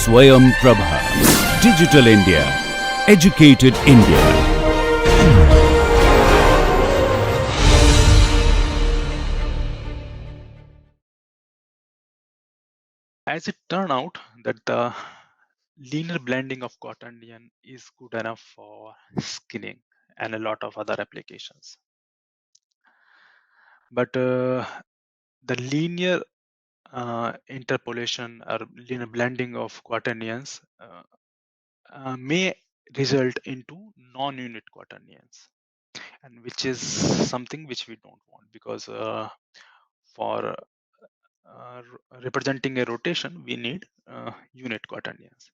Swayam Prabha. Digital India. Educated India. As it turned out that the linear blending of quaternion is good enough for skinning and a lot of other applications. But the linear interpolation or linear blending of quaternions may result into non-unit quaternions, and which is something which we don't want, because for representing a rotation we need unit quaternions.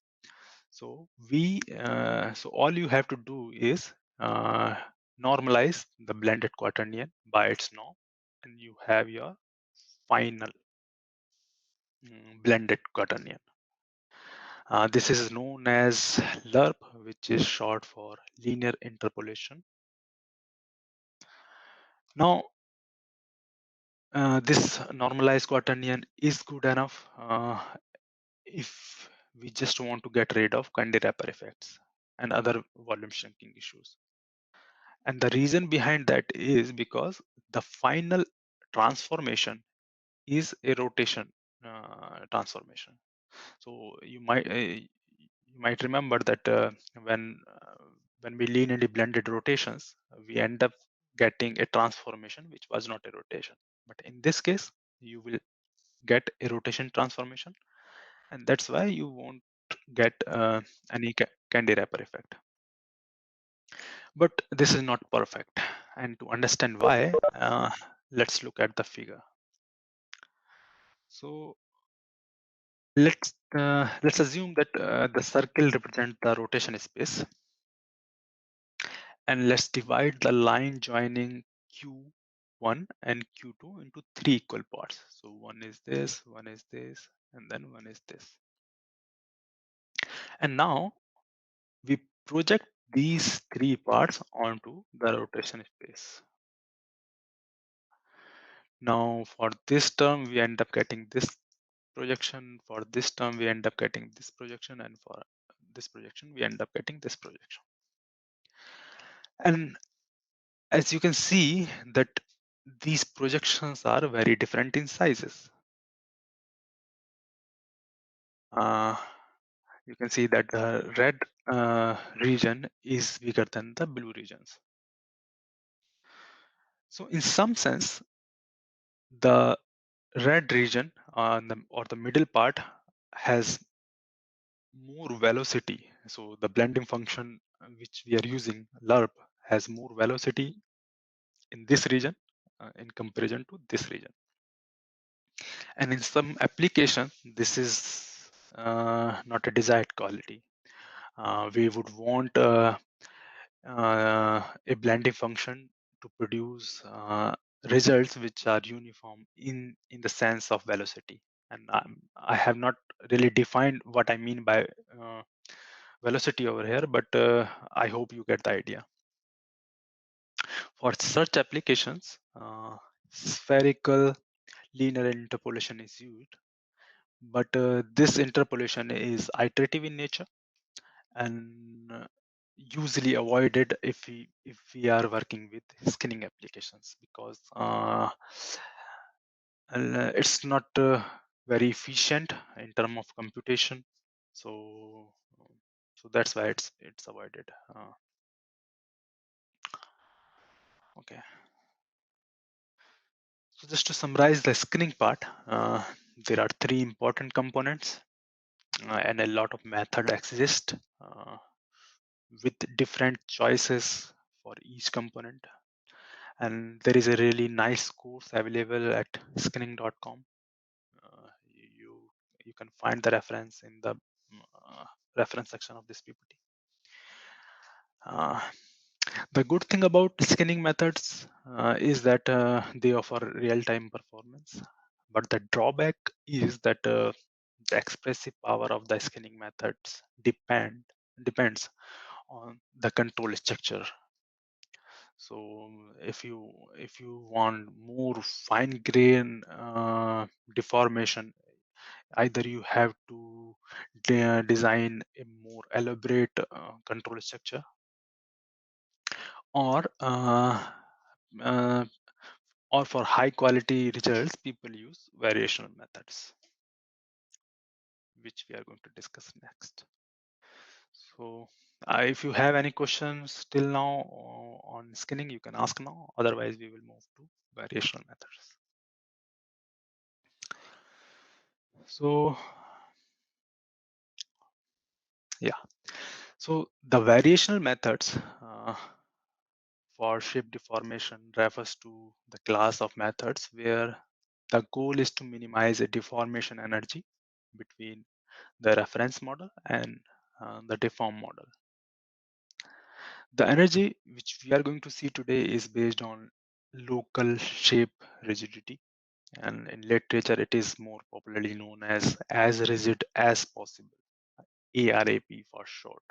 So so all you have to do is normalize the blended quaternion by its norm, and you have your final blended quaternion. This is known as LERP, which is short for linear interpolation. Now, this normalized quaternion is good enough if we just want to get rid of Candy-Wrapper effects and other volume shrinking issues. And the reason behind that is because the final transformation is a rotation transformation. So you might remember that when we linearly blended rotations, we end up getting a transformation which was not a rotation. But in this case, you will get a rotation transformation, and that's why you won't get any candy wrapper effect. But this is not perfect, and to understand why, let's look at the figure. So let's assume that the circle represents the rotation space, and let's divide the line joining Q1 and Q2 into 3 equal parts. So one is this, and then one is this. And now we project these 3 parts onto the rotation space. Now for this term, we end up getting this projection. For this term, we end up getting this projection. And for this projection, we end up getting this projection. And as you can see that these projections are very different in sizes. You can see that the red region is bigger than the blue regions. So in some sense, the red region or the middle part has more velocity. So the blending function which we are using, LERP, has more velocity in this region in comparison to this region. And in some application, this is not a desired quality. We would want a blending function to produce results which are uniform in the sense of velocity. And I have not really defined what I mean by velocity over here, but I hope you get the idea. For such applications, spherical linear interpolation is used, but this interpolation is iterative in nature and usually avoided if we are working with skinning applications, because it's not very efficient in terms of computation. So that's why it's avoided. Okay. So just to summarize the skinning part, there are 3 important components, and a lot of method exist with different choices for each component. And there is a really nice course available at skinning.com. You can find the reference in the reference section of this PPT. The good thing about skinning methods is that they offer real-time performance, but the drawback is that the expressive power of the skinning methods depends on the control structure. So if you want more fine grain deformation, either you have to design a more elaborate control structure, or uh, or for high quality results, people use variational methods, which we are going to discuss next. So if you have any questions till now on skinning, you can ask now. Otherwise, we will move to variational methods. So yeah, so the variational methods for shape deformation refers to the class of methods where the goal is to minimize a deformation energy between the reference model and the deform model. The energy which we are going to see today is based on local shape rigidity, and in literature it is more popularly known as rigid as possible, ARAP for short.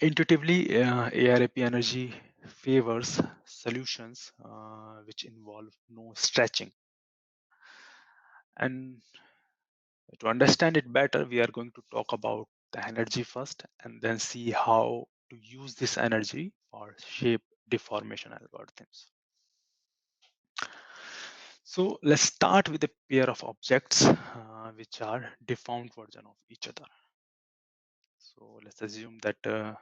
Intuitively, ARAP energy favors solutions which involve no stretching. And to understand it better, we are going to talk about the energy first and then see how to use this energy for shape deformation algorithms. So let's start with a pair of objects which are deformed version of each other. So let's assume that the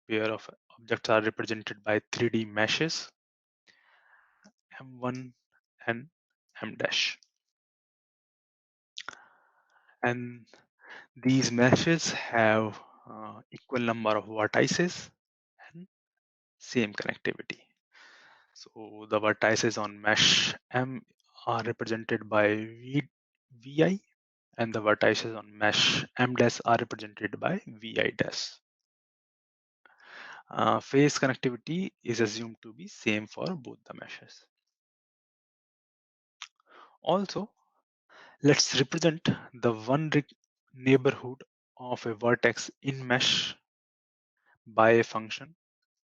pair of objects are represented by 3D meshes, M1 and M dash. And these meshes have equal number of vertices and same connectivity. So the vertices on mesh M are represented by Vi, and the vertices on mesh M dash are represented by Vi dash. Phase connectivity is assumed to be same for both the meshes. Also, let's represent the one neighborhood of a vertex in mesh by a function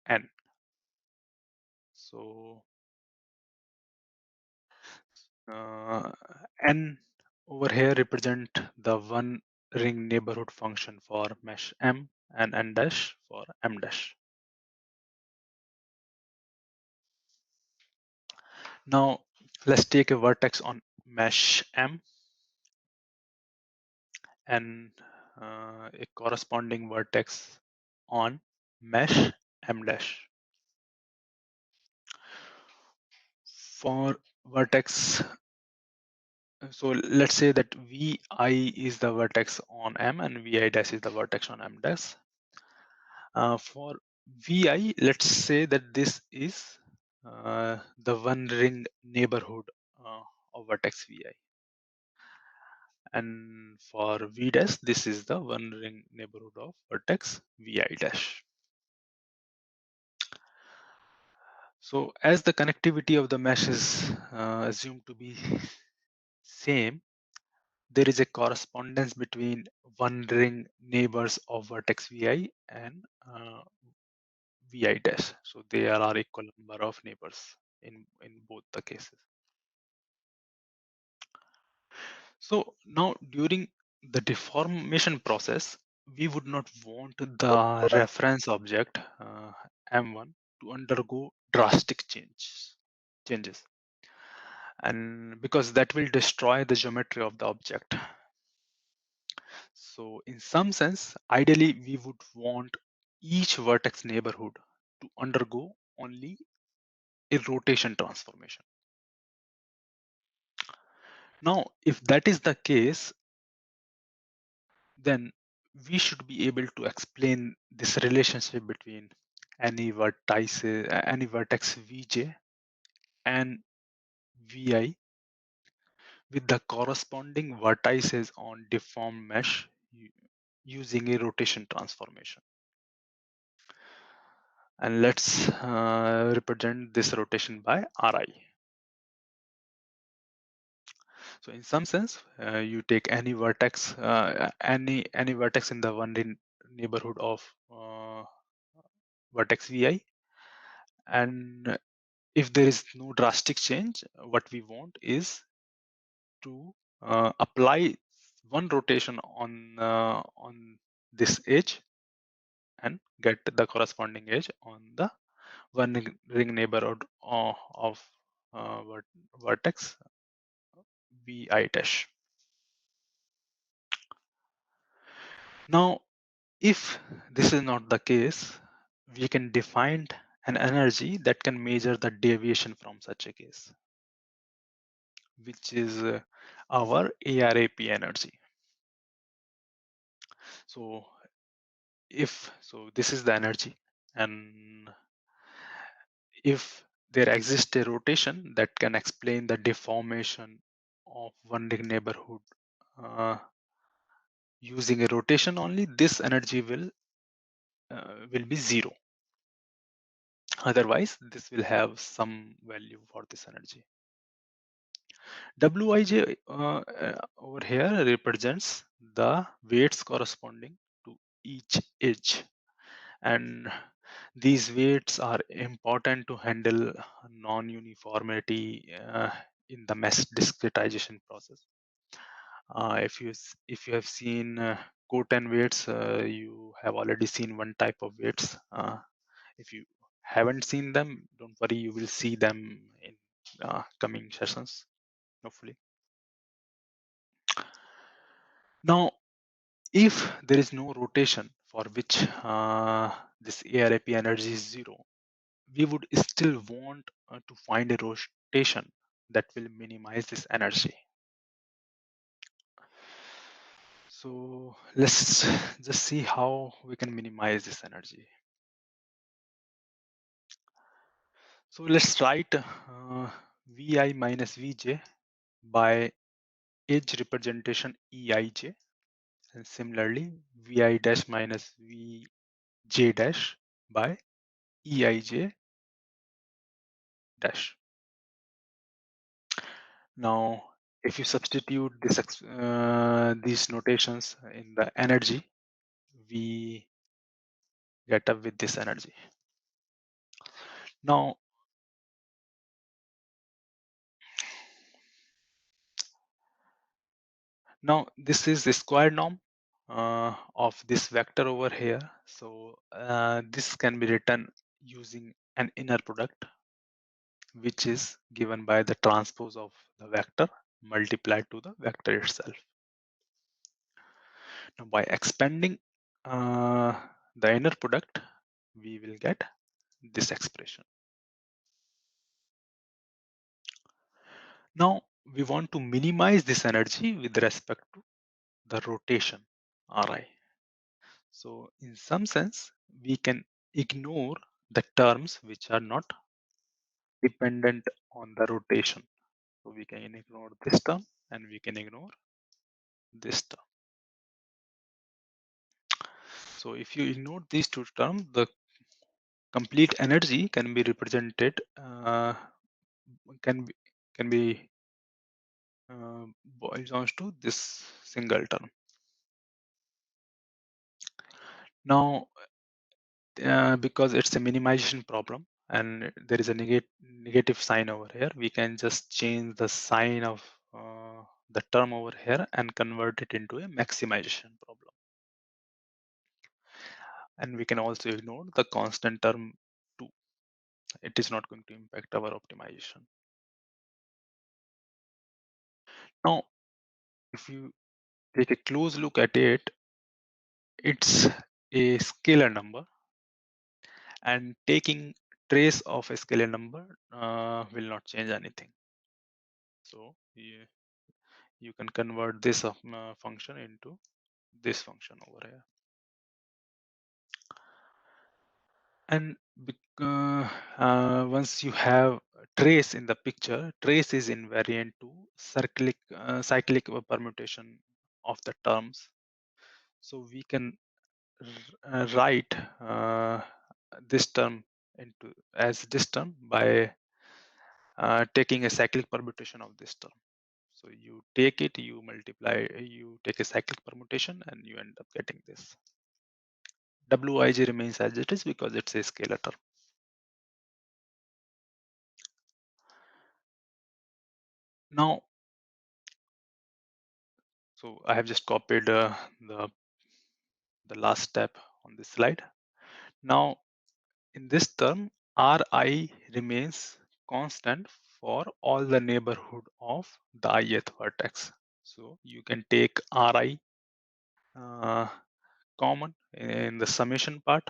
n. So n over here represent the one ring neighborhood function for mesh M and n dash for M dash. Now let's take a vertex on mesh M and a corresponding vertex on mesh M dash. For vertex, so let's say that Vi is the vertex on M and Vi dash is the vertex on M dash. For Vi, let's say that this is the one ring neighborhood of vertex Vi. And for V dash, this is the one ring neighborhood of vertex Vi dash. So as the connectivity of the mesh is assumed to be same, there is a correspondence between one ring neighbors of vertex Vi and Vi dash. So there are equal number of neighbors in both the cases. So now during the deformation process, we would not want the reference object M1 to undergo drastic changes, and because that will destroy the geometry of the object. So in some sense, ideally we would want each vertex neighborhood to undergo only a rotation transformation. Now, if that is the case, then we should be able to explain this relationship between any any vertex Vj and Vi with the corresponding vertices on deformed mesh using a rotation transformation. And let's represent this rotation by Ri. So in some sense, you take any vertex, any vertex in the one neighborhood of vertex Vi, and if there is no drastic change, what we want is to apply one rotation on this edge and get the corresponding edge on the one ring neighborhood of vertex vi dash. Now, if this is not the case, we can define an energy that can measure the deviation from such a case, which is our ARAP energy. So this is the energy, and if there exists a rotation that can explain the deformation of one ring neighborhood uh, using a rotation only, this energy will be zero. Otherwise, this will have some value for this energy. Wij over here represents the weights corresponding to each edge, and these weights are important to handle non-uniformity in the mesh discretization process. If you have seen cotan weights, you have already seen one type of weights. If you haven't seen them, don't worry, you will see them in coming sessions, hopefully. Now, if there is no rotation for which this ARAP energy is zero, we would still want to find a rotation that will minimize this energy. So let's just see how we can minimize this energy. So let's write Vi minus Vj by edge representation Eij, and similarly Vi dash minus Vj dash by Eij dash. Now, if you substitute these notations in the energy, we get up with this energy. Now, this is the square norm of this vector over here. So this can be written using an inner product, which is given by the transpose of the vector multiplied to the vector itself. Now, by expanding the inner product, we will get this expression. Now, we want to minimize this energy with respect to the rotation Ri. So in some sense, we can ignore the terms which are not dependent on the rotation. So we can ignore this term and we can ignore this term. So if you ignore these two terms, the complete energy can be represented, can be boils down to this single term. Now, because it's a minimization problem and there is a negative sign over here, we can just change the sign of the term over here and convert it into a maximization problem. And we can also ignore the constant term too. It is not going to impact our optimization. Now, if you take a close look at it, it's a scalar number, and taking trace of a scalar number will not change anything. So you can convert this function into this function over here. And once you have trace in the picture, trace is invariant to cyclic permutation of the terms. So we can write this term into as this term by taking a cyclic permutation of this term. So you take it, you multiply, you take a cyclic permutation, and you end up getting this. Wij remains as it is because it's a scalar term. Now, So I have just copied the last step on this slide. Now, in this term, Ri remains constant for all the neighborhood of the ith vertex. So you can take Ri common in the summation part,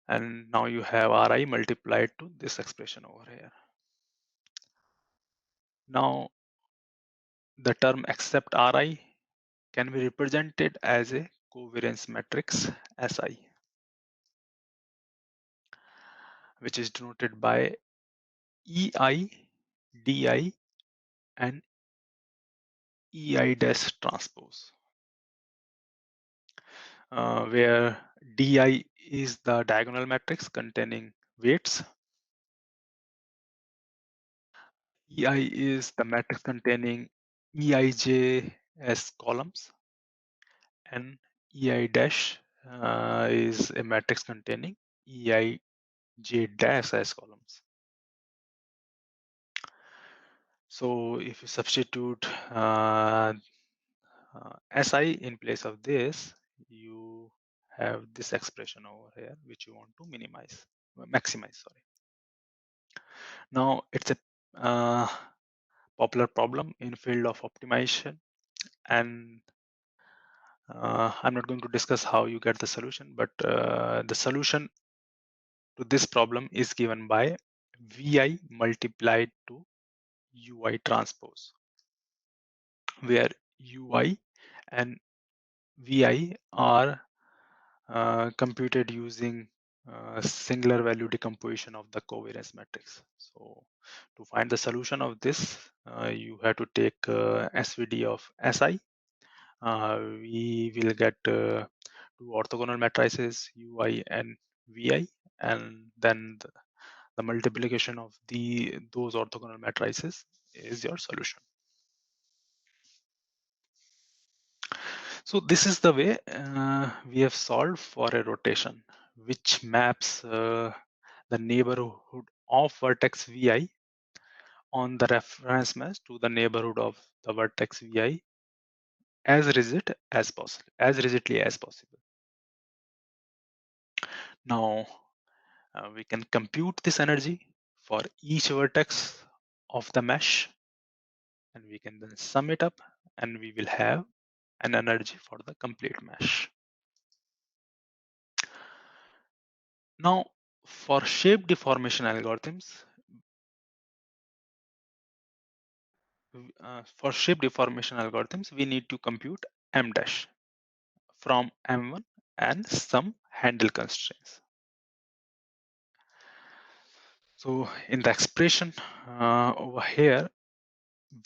and now you have Ri multiplied to this expression over here. Now, the term except Ri can be represented as a covariance matrix Si, which is denoted by Ei, Di, and Ei dash transpose, where Di is the diagonal matrix containing weights, Ei is the matrix containing Eij as columns, and Ei dash is a matrix containing Eij dash as columns. So if you substitute Si in place of this, you have this expression over here, which you want to maximize, sorry. Now it's a popular problem in field of optimization, and I'm not going to discuss how you get the solution, but the solution to this problem is given by Vi multiplied to Ui transpose, where Ui and Vi are computed using singular value decomposition of the covariance matrix. So to find the solution of this, you have to take SVD of Si. We will get two orthogonal matrices Ui and Vi, and then the multiplication of those orthogonal matrices is your solution. So this is the way we have solved for a rotation, which maps the neighborhood of vertex Vi on the reference mesh to the neighborhood of the vertex Vi as rigidly as possible. Now we can compute this energy for each vertex of the mesh, and we can then sum it up, and we will have an energy for the complete mesh. Now, for shape deformation algorithms, we need to compute m dash from m1 and some handle constraints. So in the expression over here,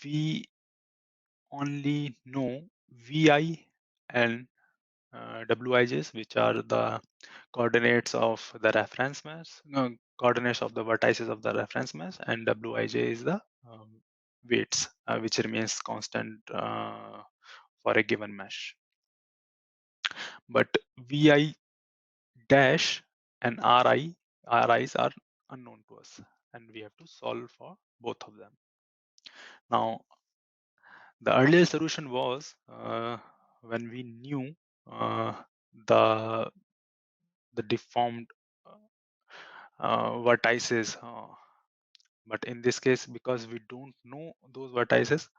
we only know Vi and Wij's, which are the coordinates of the reference mesh, coordinates of the vertices of the reference mesh, and Wij is the weights, which remains constant for a given mesh. But Vi dash and Ri's are unknown to us, and we have to solve for both of them. Now, the earlier solution was when we knew the deformed vertices, but in this case, because we don't know those vertices,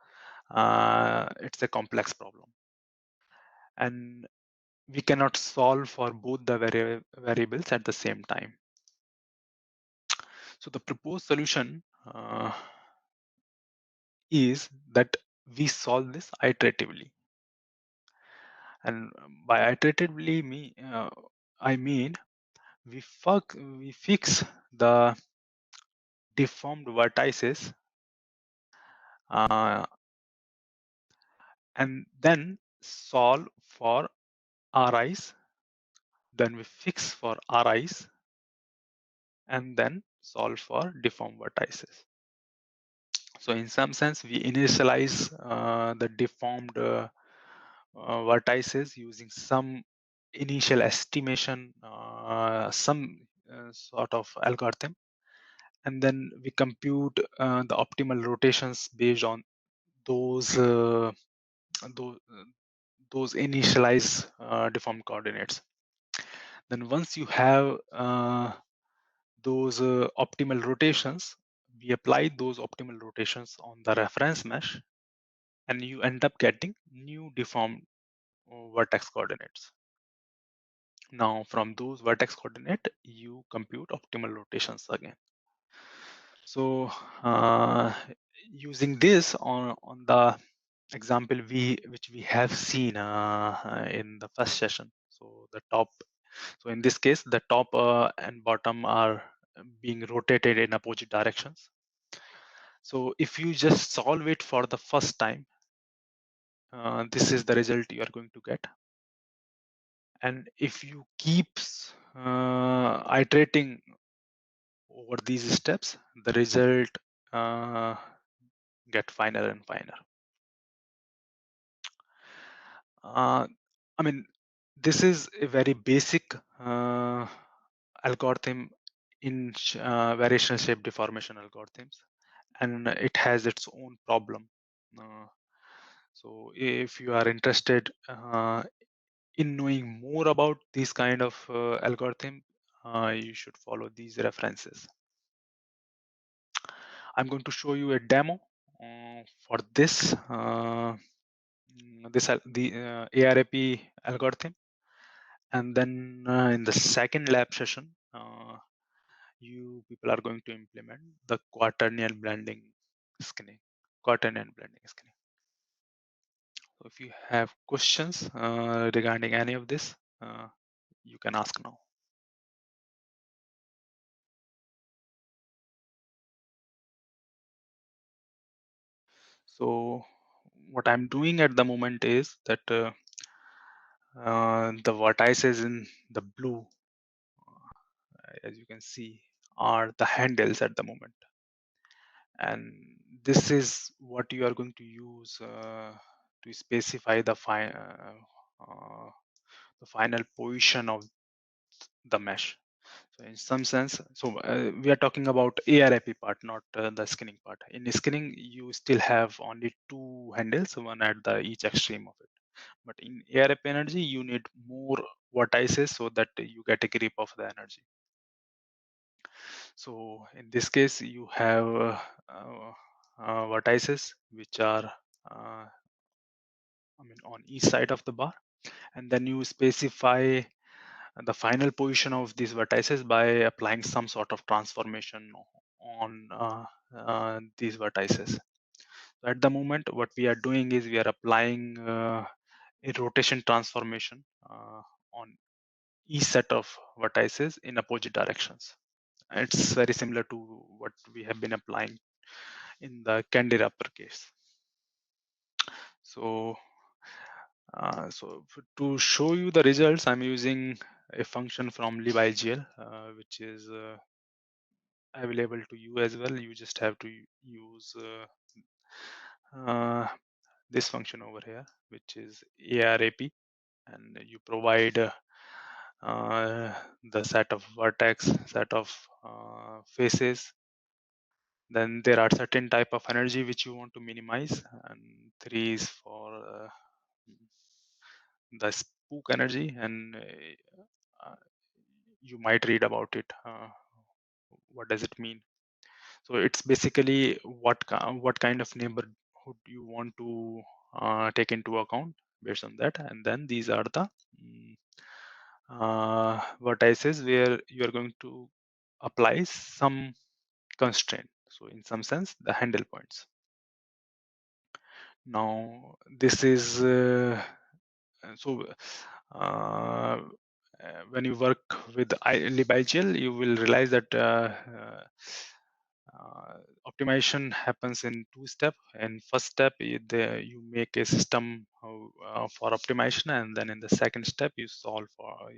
it's a complex problem, and we cannot solve for both the variables at the same time. So the proposed solution is that we solve this iteratively, and by iteratively I mean we fix the deformed vertices and then solve for Ri's, then we fix for Ri's, and then solve for deformed vertices. So in some sense, we initialize the deformed vertices using some initial estimation, some sort of algorithm, and then we compute the optimal rotations based on those those, those initialize deformed coordinates. Then once you have those optimal rotations, we apply those optimal rotations on the reference mesh, and you end up getting new deformed vertex coordinates. Now from those vertex coordinate, you compute optimal rotations again. So using this on the example which we have seen in the first session. So the top, so in this case, the top and bottom are being rotated in opposite directions. So if you just solve it for the first time, this is the result you are going to get. And if you keep iterating over these steps, the result get finer and finer. I mean, this is a very basic algorithm in variational shape deformation algorithms, and it has its own problem. So if you are interested in knowing more about these kind of algorithm, you should follow these references. I'm going to show you a demo for this the ARAP algorithm, and then in the second lab session, you people are going to implement the quaternion blending skinning. Quaternion blending skinning. So if you have questions regarding any of this, you can ask now. So what I'm doing at the moment is that the vertices in the blue, as you can see, are the handles at the moment, and this is what you are going to use to specify the final position of the mesh. So in some sense, so we are talking about ARIP part, not the skinning part. In skinning, you still have only two handles, one at the each extreme of it. But in ARIP energy, you need more vertices so that you get a grip of the energy. So in this case, you have vertices which are on each side of the bar, and then you specify the final position of these vertices by applying some sort of transformation on these vertices. So at the moment, what we are doing is we are applying a rotation transformation on each set of vertices in opposite directions. It's very similar to what we have been applying in the candy-wrapper case. So, to show you the results, I'm using a function from libigl, which is available to you as well. You just have to use this function over here, which is ARAP, and you provide the set of vertex, set of faces. Then there are certain type of energy which you want to minimize, and 3 is for the spook energy, and you might read about it. What does it mean? So it's basically what kind of neighborhood you want to take into account based on that, and then these are the vertices where you are going to apply some constraint. So in some sense, the handle points. Now this is so when you work with libigl, you will realize that optimization happens in two steps. In first step, you make a system for optimization, and then in the second step, you solve for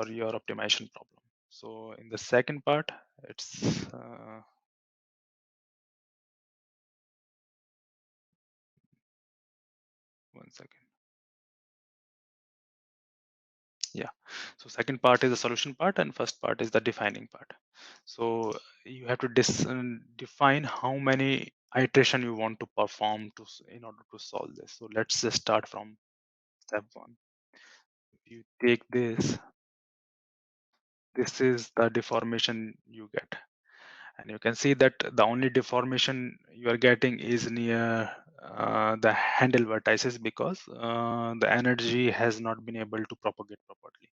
your optimization problem. So in the second part, it's one second. Yeah, so second part is the solution part, and first part is the defining part. So you have to define how many iteration you want to perform in order to solve this. So let's just start from step one. If you take this is the deformation you get, and you can see that the only deformation you are getting is near the handle vertices, because the energy has not been able to propagate properly.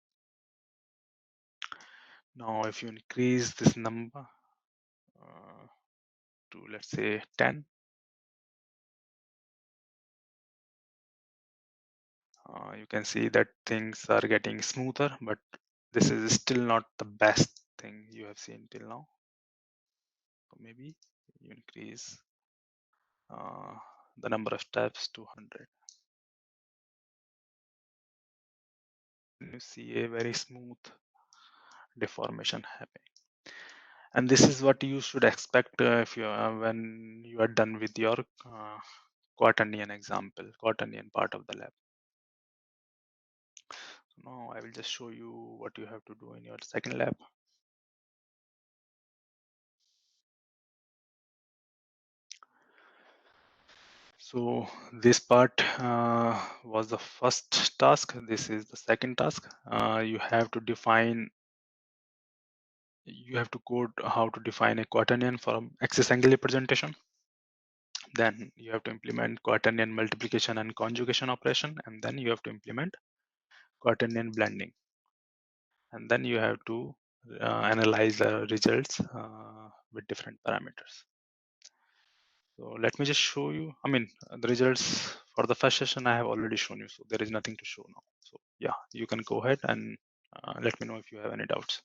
Now if you increase this number to, let's say, 10, you can see that things are getting smoother, but this is still not the best thing you have seen till now. So maybe you increase the number of steps to 100. You see a very smooth deformation happening, and this is what you should expect if you when you are done with your quaternion example, quaternion part of the lab. So now I will just show you what you have to do in your second lab. So this part was the first task. This is the second task. You have to code how to define a quaternion from axis angle representation. Then you have to implement quaternion multiplication and conjugation operation, and then you have to implement quaternion blending, and then you have to analyze the results with different parameters. So let me just show you. I mean, the results for the first session I have already shown you, so there is nothing to show now. So yeah, you can go ahead and let me know if you have any doubts.